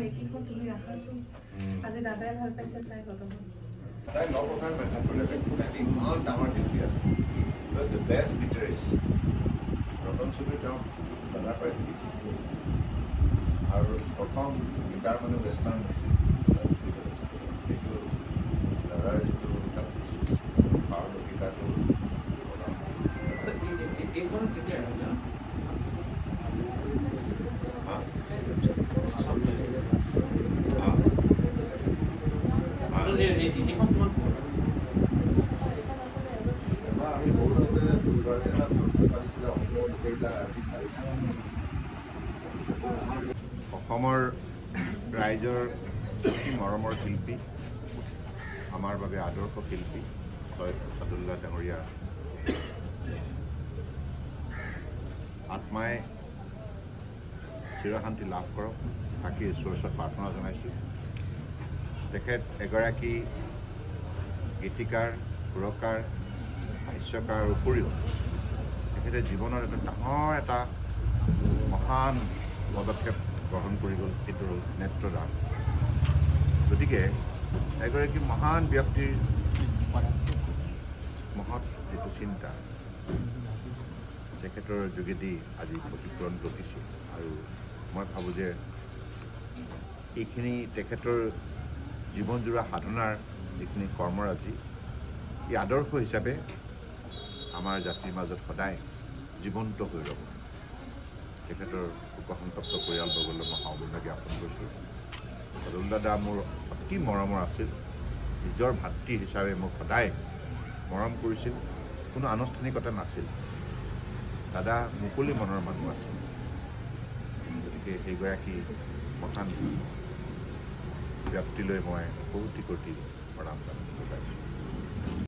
এইকেইখন তুমি ৰাখাচোন আজি দাদাই ভাল পাইছে চাই বৰ্তমান তাই নৱপ্ৰধান মেথাডলৈকে কোনে ইমান ডাঙৰ শিল্পী আছে was the best guitarist Ratan Choudhury তেওঁ দাদাৰ পৰাই শিকিছিল আৰু প্ৰথম গীটাৰ মানে ৱেষ্টাৰ্ণ সেইটো দাদাৰ যিটো পাৰদৰ্শিতাটো এইখন কেতিয়া আমি বহুতে অসমৰ ৰাইজৰ অতি মৰমৰ শিল্পী আমাৰ বাবে আদৰ্শ শিল্পী ছৈয়দ ছাদুল্লাহ ডাঙৰীয়া আত্মাই চিৰশান্তি লাভ কৰক তাকে ঈশ্বৰৰ ওচৰত প্ৰাৰ্থনা জনাইছোঁ তেখেত এগৰাকী গীতিকাৰ সুৰকাৰ হাস্যকাৰ উপৰিও তেখেতে জীৱনৰ এটা ডাঙৰ এটা মহান পদক্ষেপ গ্ৰহণ কৰি গ'ল সেইটো হ'ল নেত্ৰদান গতিকে এগৰাকী মহান ব্যক্তিৰ মহৎ যিটো চিন্তা তেখেতৰ যোগেদি আজি প্ৰতিফলন ঘটিছে আৰু মই ভাবোঁ যে এইখিনি তেখেতৰ জীৱনজোৰা সাধনাৰ যিখিনি কৰ্মৰাজি এই আদৰ্শ হিচাপে আমাৰ জাতিৰ মাজত সদায় জীৱন্ত হৈ ৰ'ব তেখেতৰ শোকসন্তপ্ত পৰিয়ালবৰ্গলৈ মই সমবেদনা জ্ঞাপন কৰিছোঁ ছাদুল দাদা মোৰ অতি মৰমৰ আছিল নিজৰ ভাতৃ হিচাপে মোক সদায় মৰম কৰিছিল কোনো আনুষ্ঠানিকতা নাছিল দাদা মুকলি মনৰ মানুহ আছিল গতিকে সেইগৰাকী মহান ব্যক্তিলৈ মই কোটি কোটি প্ৰণাম জনাইছোঁ